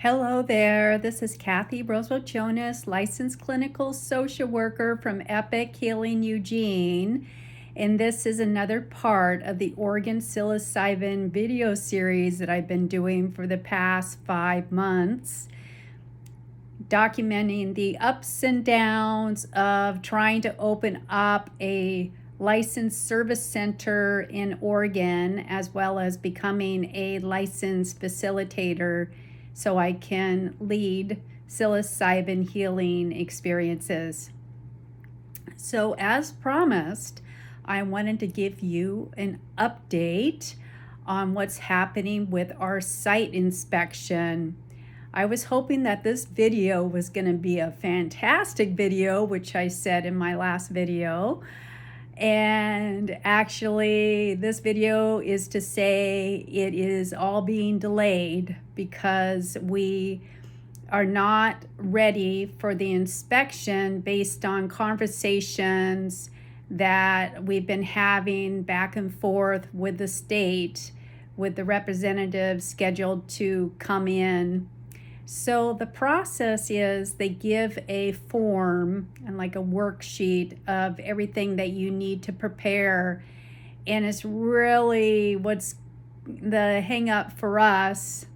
Hello there, this is Kathy Roswell Jonas, licensed clinical social worker from Epic Healing Eugene, and this is another part of the Oregon Psilocybin video series that I've been doing for the past 5 months, documenting the ups and downs of trying to open up a licensed service center in Oregon, as well as becoming a licensed facilitator so I can lead psilocybin healing experiences. So as promised, I wanted to give you an update on what's happening with our site inspection. I was hoping that this video was going to be a fantastic video, which I said in my last video. And actually, this video is to say it is all being delayed because we are not ready for the inspection based on conversations that we've been having back and forth with the state, with the representatives scheduled to come in. So the process is they give a form and like a worksheet of everything that you need to prepare. And it's really what's the hang up for us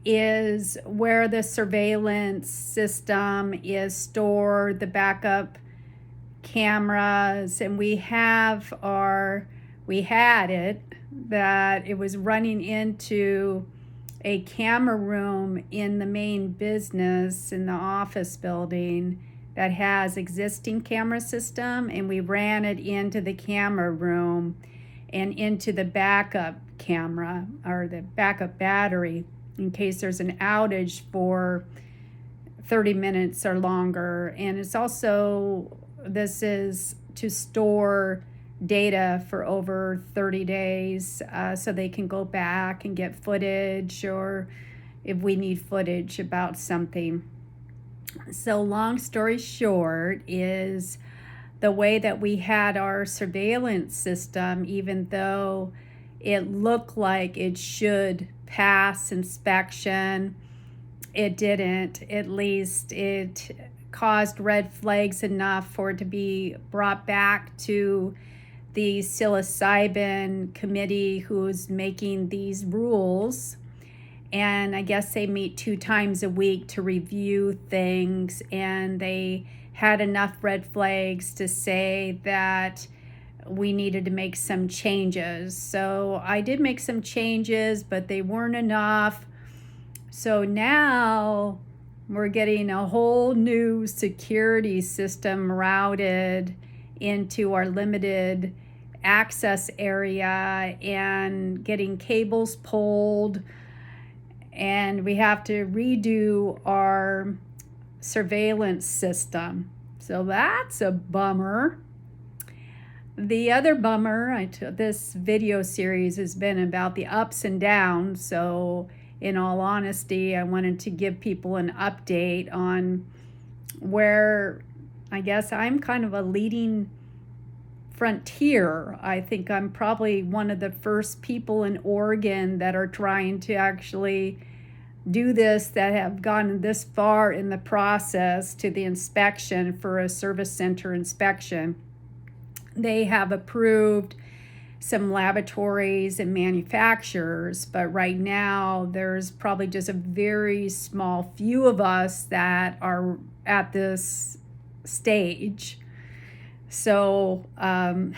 is where the surveillance system is stored, the backup cameras, and we had it that it was running into a camera room in the main business in the office building that has existing camera system, and we ran it into the camera room and into the backup camera or the backup battery in case there's an outage for 30 minutes or longer. And it's also, this is to store data for over 30 days so they can go back and get footage, or if we need footage about something. So long story short is the way that we had our surveillance system, even though it looked like it should pass inspection, it didn't. At least it caused red flags enough for it to be brought back to the psilocybin committee who's making these rules. And I guess they meet 2 times a week to review things, and they had enough red flags to say that we needed to make some changes. So I did make some changes, but they weren't enough. So now we're getting a whole new security system routed into our limited access area and getting cables pulled, and we have to redo our surveillance system. So that's a bummer. The other bummer, this video series has been about the ups and downs. So in all honesty, I wanted to give people an update on where I guess I'm kind of a leading frontier. I think I'm probably one of the first people in Oregon that are trying to actually do this, that have gone this far in the process to the inspection for a service center inspection. They have approved some laboratories and manufacturers, but right now there's probably just a very small few of us that are at this stage. So I'm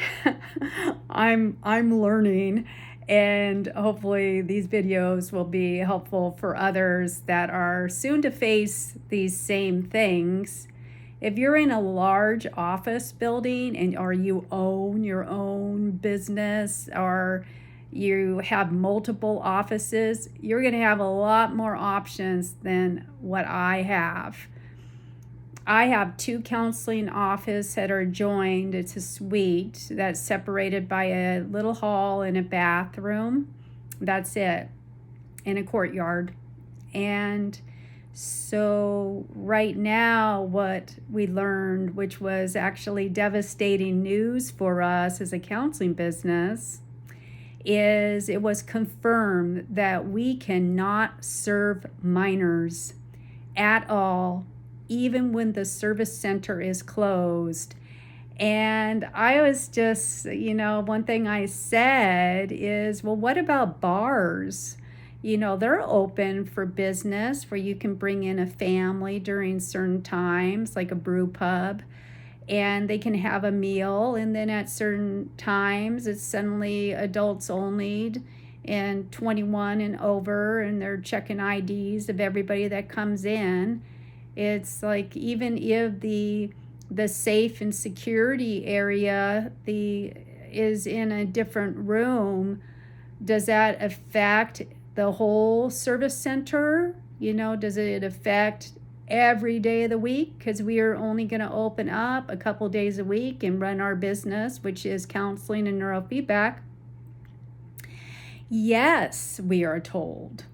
learning, and hopefully these videos will be helpful for others that are soon to face these same things. If you're in a large office building or you own your own business or you have multiple offices, you're going to have a lot more options than what I have. I have 2 counseling offices that are joined. It's a suite that's separated by a little hall and a bathroom. That's it, in a courtyard. And so right now what we learned, which was actually devastating news for us as a counseling business, is it was confirmed that we cannot serve minors at all, even when the service center is closed. And I was just, one thing I said is, well, what about bars? They're open for business where you can bring in a family during certain times, like a brew pub, and they can have a meal. And then at certain times, it's suddenly adults only and 21 and over, and they're checking IDs of everybody that comes in. It's like, even if the safe and security area is in a different room, does that affect the whole service center? Does it affect every day of the week? Because we are only going to open up a couple days a week and run our business, which is counseling and neurofeedback. Yes, we are told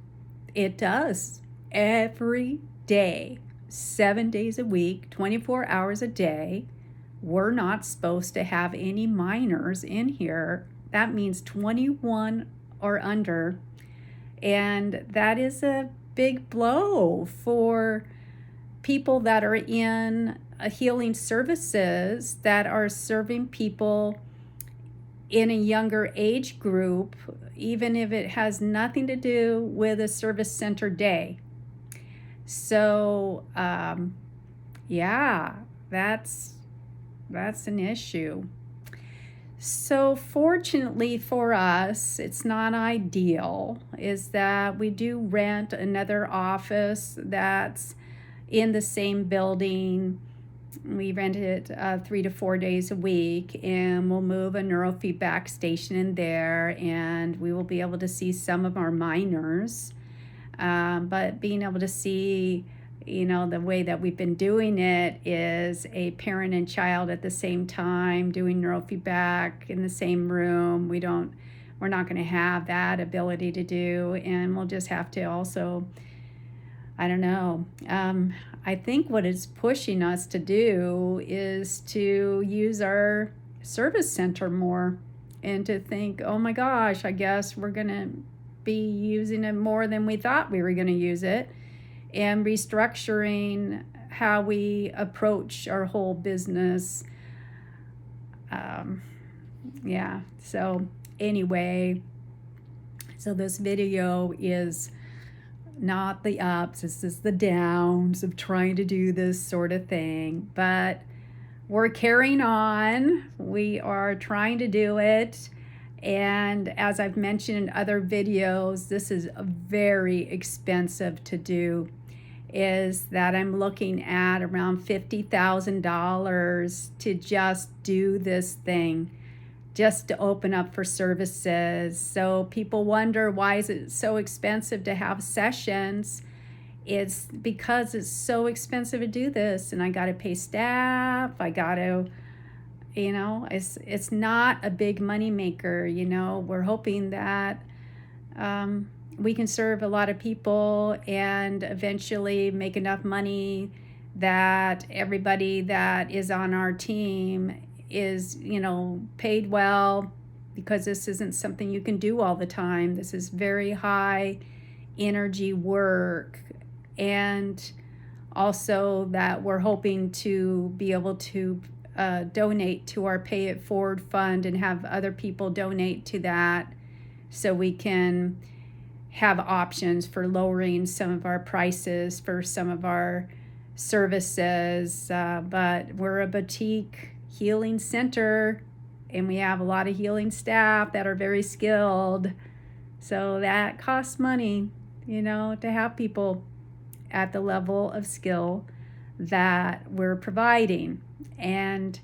it does. Every day, 7 days a week, 24 hours a day. We're not supposed to have any minors in here. That means 21 or under. And that is a big blow for people that are in healing services that are serving people in a younger age group, even if it has nothing to do with a service center day. So, yeah, that's an issue. So fortunately for us, it's not ideal, is that we do rent another office that's in the same building. We rent it 3 to 4 days a week, and we'll move a neurofeedback station in there, and we will be able to see some of our minors. But being able to see, the way that we've been doing it is a parent and child at the same time doing neurofeedback in the same room. We're not going to have that ability to do, and we'll just have to also, I don't know. I think what it's pushing us to do is to use our service center more, and to think, oh my gosh, I guess we're going to be using it more than we thought we were going to use it, and restructuring how we approach our whole business. Yeah, so anyway, so this video is not the ups, this is the downs of trying to do this sort of thing, but we're carrying on. We are trying to do it. And as I've mentioned in other videos, this is very expensive to do, is that I'm looking at around $50,000 to just do this thing, just to open up for services. So people wonder, why is it so expensive to have sessions? It's because it's so expensive to do this, and I got to pay staff, I got to, it's not a big money maker. We're hoping that we can serve a lot of people and eventually make enough money that everybody that is on our team is, paid well, because this isn't something you can do all the time. This is very high energy work. And also that we're hoping to be able to donate to our Pay It Forward fund and have other people donate to that, so we can have options for lowering some of our prices for some of our services. But we're a boutique healing center, and we have a lot of healing staff that are very skilled. So that costs money, to have people at the level of skill that we're providing. And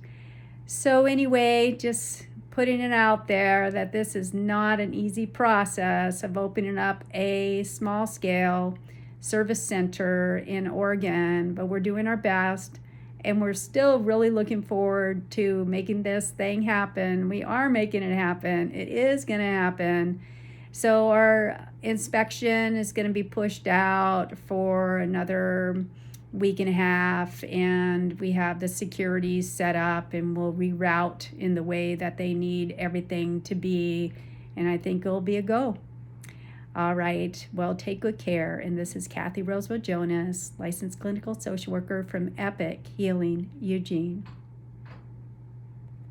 so anyway, just putting it out there that this is not an easy process of opening up a small scale service center in Oregon, but we're doing our best, and we're still really looking forward to making this thing happen. We are making it happen. It is going to happen. So our inspection is going to be pushed out for another week and a half, and we have the security set up, and we'll reroute in the way that they need everything to be and I think it'll be a go. All right, well, take good care. And this is Kathy Rosewell Jonas, licensed clinical social worker from Epic Healing, Eugene.